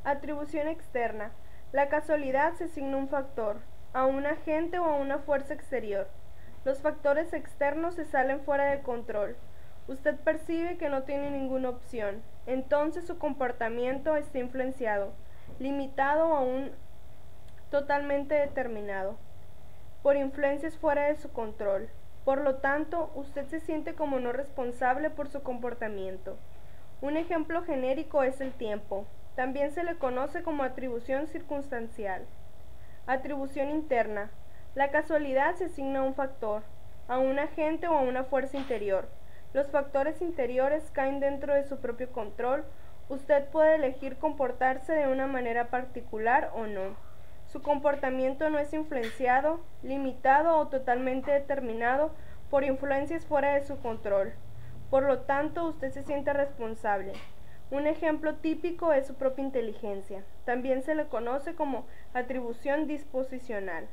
Atribución externa. La casualidad se asigna un factor, a un agente o a una fuerza exterior. Los factores externos se salen fuera de control. Usted percibe que no tiene ninguna opción. Entonces su comportamiento está influenciado, limitado o aún totalmente determinado por influencias fuera de su control. Por lo tanto, usted se siente como no responsable por su comportamiento. Un ejemplo genérico es el tiempo. También se le conoce como atribución circunstancial. Atribución interna. La casualidad se asigna a un factor, a un agente o a una fuerza interior. Los factores interiores caen dentro de su propio control. Usted puede elegir comportarse de una manera particular o no. Su comportamiento no es influenciado, limitado o totalmente determinado por influencias fuera de su control. Por lo tanto, usted se siente responsable. Un ejemplo típico es su propia inteligencia. También se le conoce como atribución disposicional.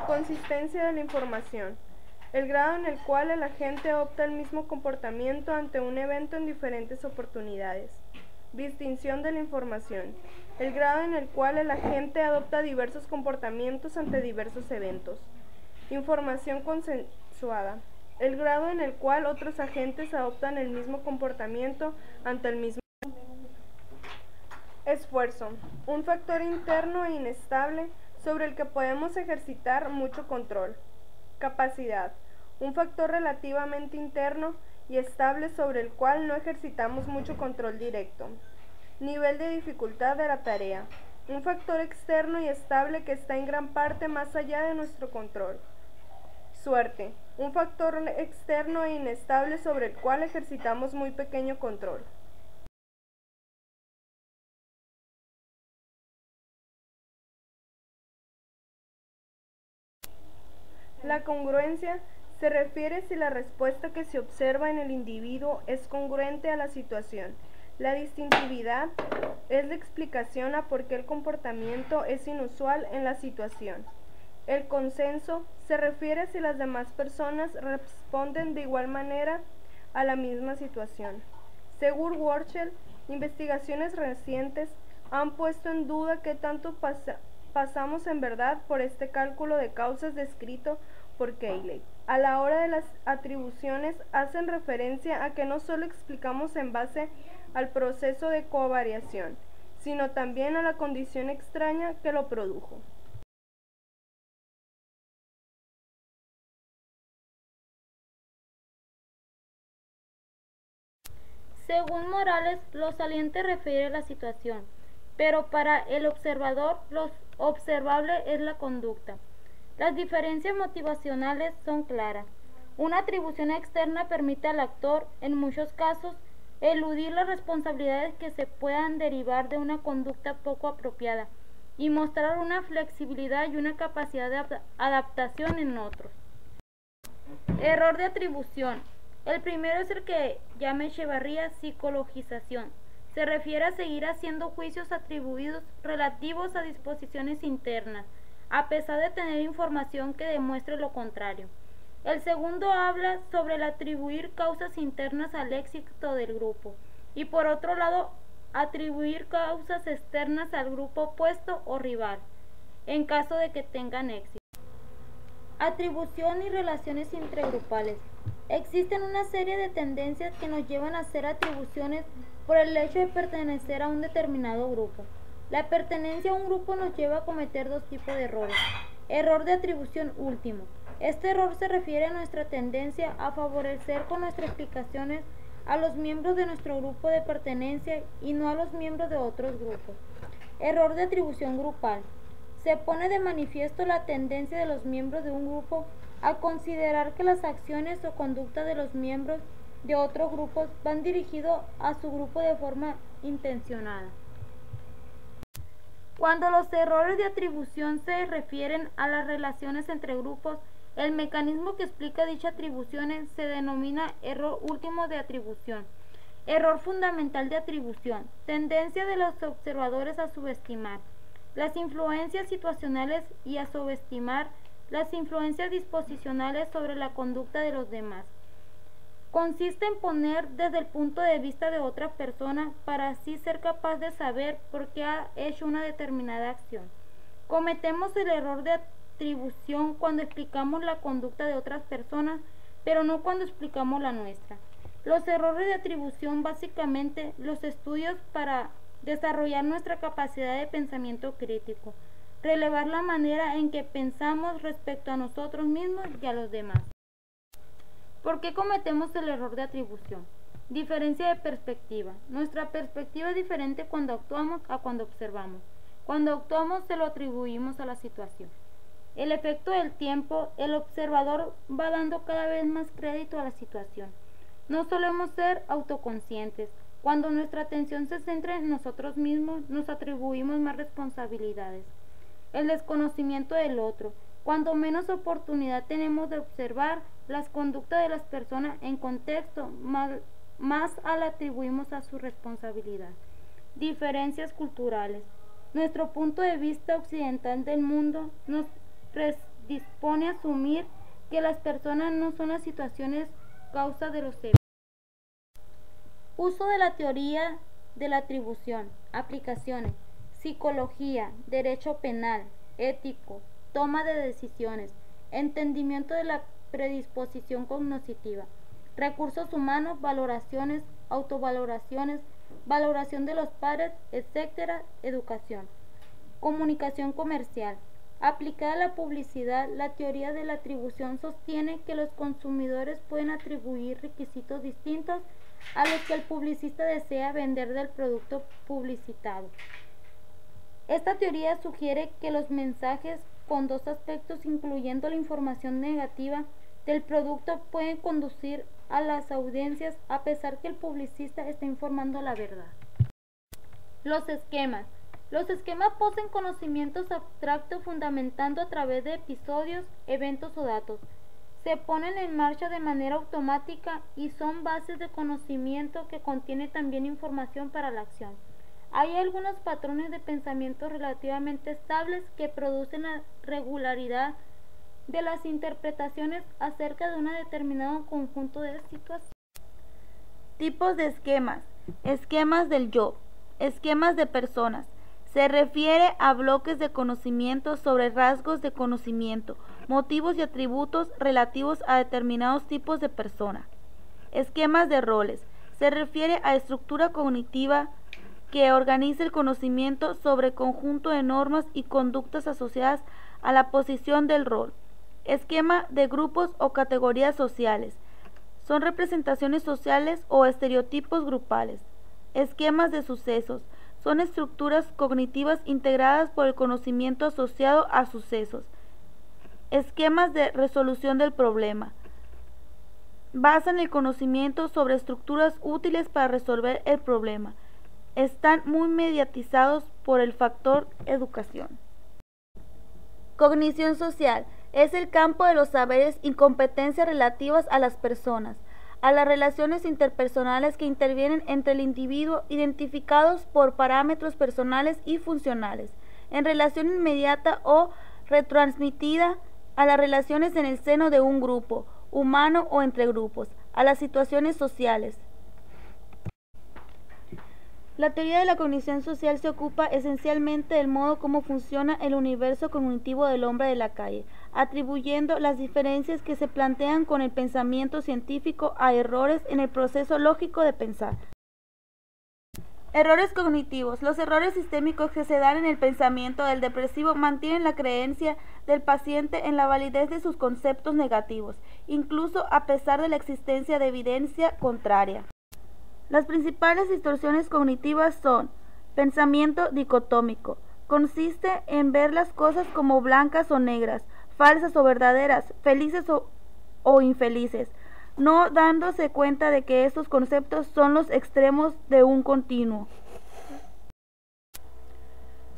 Consistencia de la información. El grado en el cual el agente adopta el mismo comportamiento ante un evento en diferentes oportunidades. Distinción de la información. El grado en el cual el agente adopta diversos comportamientos ante diversos eventos. Información consensuada. El grado en el cual otros agentes adoptan el mismo comportamiento ante el mismo esfuerzo. Un factor interno e inestable sobre el que podemos ejercitar mucho control. Capacidad. Un factor relativamente interno y estable sobre el cual no ejercitamos mucho control directo. Nivel de dificultad de la tarea. Un factor externo y estable que está en gran parte más allá de nuestro control. Suerte. Un factor externo e inestable sobre el cual ejercitamos muy pequeño control. La congruencia se refiere si la respuesta que se observa en el individuo es congruente a la situación. La distintividad es la explicación a por qué el comportamiento es inusual en la situación. El consenso se refiere a si las demás personas responden de igual manera a la misma situación. Según Worchel, investigaciones recientes han puesto en duda qué tanto pasamos en verdad por este cálculo de causas descrito por Cayley. A la hora de las atribuciones hacen referencia a que no solo explicamos en base al proceso de covariación, sino también a la condición extraña que lo produjo. Según Morales, lo saliente refiere la situación, pero para el observador lo observable es la conducta. Las diferencias motivacionales son claras. Una atribución externa permite al actor, en muchos casos, eludir las responsabilidades que se puedan derivar de una conducta poco apropiada y mostrar una flexibilidad y una capacidad de adaptación en otros. Error de atribución. El primero es el que llama Echevarría psicologización. Se refiere a seguir haciendo juicios atribuidos relativos a disposiciones internas, a pesar de tener información que demuestre lo contrario. El segundo habla sobre el atribuir causas internas al éxito del grupo y por otro lado atribuir causas externas al grupo opuesto o rival, en caso de que tengan éxito. Atribución y relaciones intergrupales. Existen una serie de tendencias que nos llevan a hacer atribuciones por el hecho de pertenecer a un determinado grupo. La pertenencia a un grupo nos lleva a cometer dos tipos de errores. Error de atribución último. Este error se refiere a nuestra tendencia a favorecer con nuestras explicaciones a los miembros de nuestro grupo de pertenencia y no a los miembros de otros grupos. Error de atribución grupal. Se pone de manifiesto la tendencia de los miembros de un grupo a considerar que las acciones o conductas de los miembros de otros grupos van dirigidos a su grupo de forma intencionada. Cuando los errores de atribución se refieren a las relaciones entre grupos, el mecanismo que explica dichas atribuciones se denomina error último de atribución, error fundamental de atribución, tendencia de los observadores a subestimar las influencias situacionales y a subestimar las influencias disposicionales sobre la conducta de los demás. Consiste en poner desde el punto de vista de otra persona para así ser capaz de saber por qué ha hecho una determinada acción. Cometemos el error de atribución cuando explicamos la conducta de otras personas, pero no cuando explicamos la nuestra. Los errores de atribución básicamente los estudios para desarrollar nuestra capacidad de pensamiento crítico, relevar la manera en que pensamos respecto a nosotros mismos y a los demás. ¿Por qué cometemos el error de atribución? Diferencia de perspectiva. Nuestra perspectiva es diferente cuando actuamos a cuando observamos. Cuando actuamos se lo atribuimos a la situación. El efecto del tiempo, el observador va dando cada vez más crédito a la situación. No solemos ser autoconscientes. Cuando nuestra atención se centra en nosotros mismos, nos atribuimos más responsabilidades. El desconocimiento del otro. Cuando menos oportunidad tenemos de observar las conductas de las personas en contexto, más la atribuimos a su responsabilidad. Diferencias culturales. Nuestro punto de vista occidental del mundo nos predispone a asumir que las personas no son las situaciones causa de los hechos. Uso de la teoría de la atribución. Aplicaciones. Psicología, derecho penal, ético, toma de decisiones, entendimiento de la predisposición cognitiva, recursos humanos, valoraciones, autovaloraciones, valoración de los padres, etc. Educación. Comunicación comercial. Aplicada a la publicidad, la teoría de la atribución sostiene que los consumidores pueden atribuir requisitos distintos a los que el publicista desea vender del producto publicitado. Esta teoría sugiere que los mensajes con dos aspectos, incluyendo la información negativa del producto, pueden conducir a las audiencias a pesar que el publicista está informando la verdad. Los esquemas. Los esquemas poseen conocimientos abstractos fundamentando a través de episodios, eventos o datos. Se ponen en marcha de manera automática y son bases de conocimiento que contienen también información para la acción. Hay algunos patrones de pensamiento relativamente estables que producen la regularidad de las interpretaciones acerca de un determinado conjunto de situaciones. Tipos de esquemas. Esquemas del yo. Esquemas de personas. Se refiere a bloques de conocimiento sobre rasgos de conocimiento, motivos y atributos relativos a determinados tipos de persona. Esquemas de roles. Se refiere a estructura cognitiva que organiza el conocimiento sobre conjunto de normas y conductas asociadas a la posición del rol. Esquema de grupos o categorías sociales. Son representaciones sociales o estereotipos grupales. Esquemas de sucesos. Son estructuras cognitivas integradas por el conocimiento asociado a sucesos. Esquemas de resolución del problema. Basan el conocimiento sobre estructuras útiles para resolver el problema. Están muy mediatizados por el factor educación. Cognición social es el campo de los saberes y competencias relativas a las personas, a las relaciones interpersonales que intervienen entre el individuo, identificados por parámetros personales y funcionales, en relación inmediata o retransmitida a las relaciones en el seno de un grupo humano o entre grupos, a las situaciones sociales. La teoría de la cognición social se ocupa esencialmente del modo como funciona el universo cognitivo del hombre de la calle, atribuyendo las diferencias que se plantean con el pensamiento científico a errores en el proceso lógico de pensar. Errores cognitivos. Los errores sistémicos que se dan en el pensamiento del depresivo mantienen la creencia del paciente en la validez de sus conceptos negativos, incluso a pesar de la existencia de evidencia contraria. Las principales distorsiones cognitivas son: pensamiento dicotómico. Consiste en ver las cosas como blancas o negras, falsas o verdaderas, felices o infelices, no dándose cuenta de que estos conceptos son los extremos de un continuo.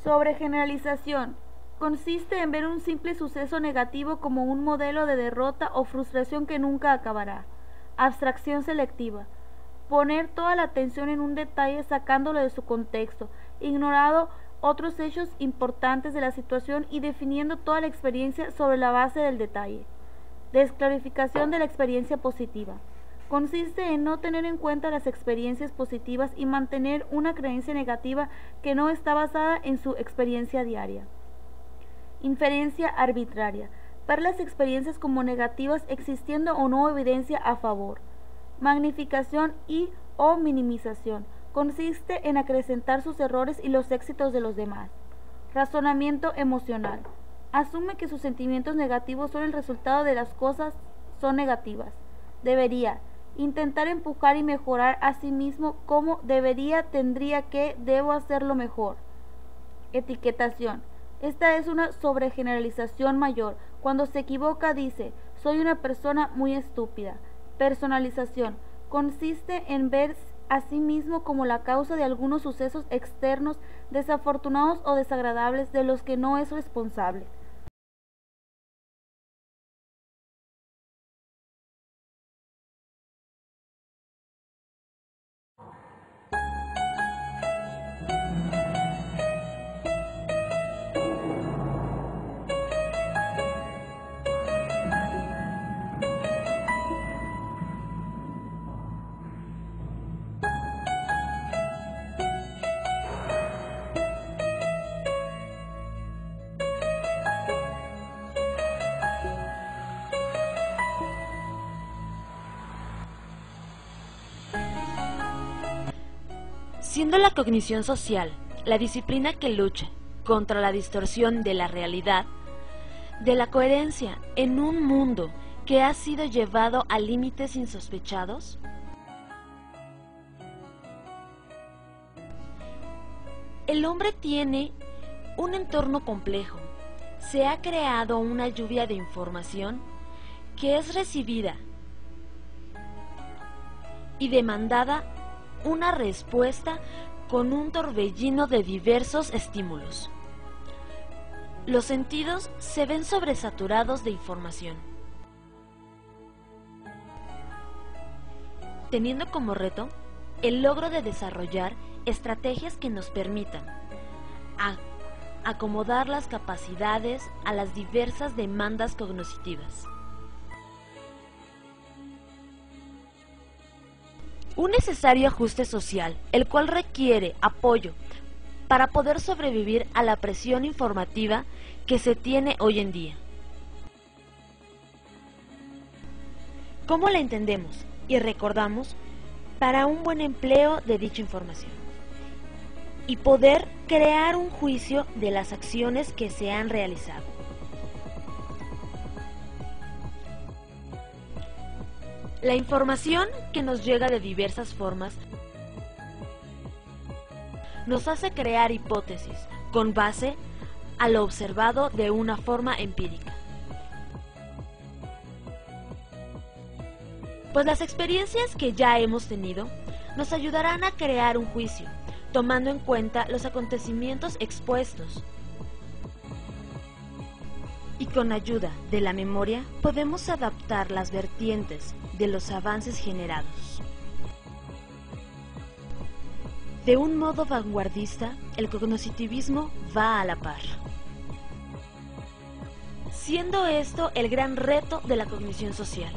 Sobregeneralización. Consiste en ver un simple suceso negativo como un modelo de derrota o frustración que nunca acabará. Abstracción selectiva. Poner toda la atención en un detalle sacándolo de su contexto, ignorando otros hechos importantes de la situación y definiendo toda la experiencia sobre la base del detalle. Desclarificación de la experiencia positiva. Consiste en no tener en cuenta las experiencias positivas y mantener una creencia negativa que no está basada en su experiencia diaria. Inferencia arbitraria. Ver las experiencias como negativas existiendo o no evidencia a favor. Magnificación y o minimización. Consiste en acrecentar sus errores y los éxitos de los demás. Razonamiento emocional. Asume que sus sentimientos negativos son el resultado de las cosas son negativas. Debería. Intentar empujar y mejorar a sí mismo como debería, tendría que, debo hacerlo mejor. Etiquetación. Esta es una sobregeneralización mayor. Cuando se equivoca dice, soy una persona muy estúpida. Personalización. Consiste en ver a sí mismo como la causa de algunos sucesos externos desafortunados o desagradables de los que no es responsable. Siendo la cognición social la disciplina que lucha contra la distorsión de la realidad, de la coherencia en un mundo que ha sido llevado a límites insospechados, el hombre tiene un entorno complejo. Se ha creado una lluvia de información que es recibida y demandada una respuesta con un torbellino de diversos estímulos. Los sentidos se ven sobresaturados de información, teniendo como reto el logro de desarrollar estrategias que nos permitan acomodar las capacidades a las diversas demandas cognitivas. Un necesario ajuste social, el cual requiere apoyo para poder sobrevivir a la presión informativa que se tiene hoy en día. ¿Cómo la entendemos y recordamos para un buen empleo de dicha información? Y poder crear un juicio de las acciones que se han realizado. La información que nos llega de diversas formas nos hace crear hipótesis con base a lo observado de una forma empírica. Pues las experiencias que ya hemos tenido nos ayudarán a crear un juicio, tomando en cuenta los acontecimientos expuestos. Y con ayuda de la memoria podemos adaptar las vertientes de los avances generados. De un modo vanguardista, el cognitivismo va a la par, siendo esto el gran reto de la cognición social.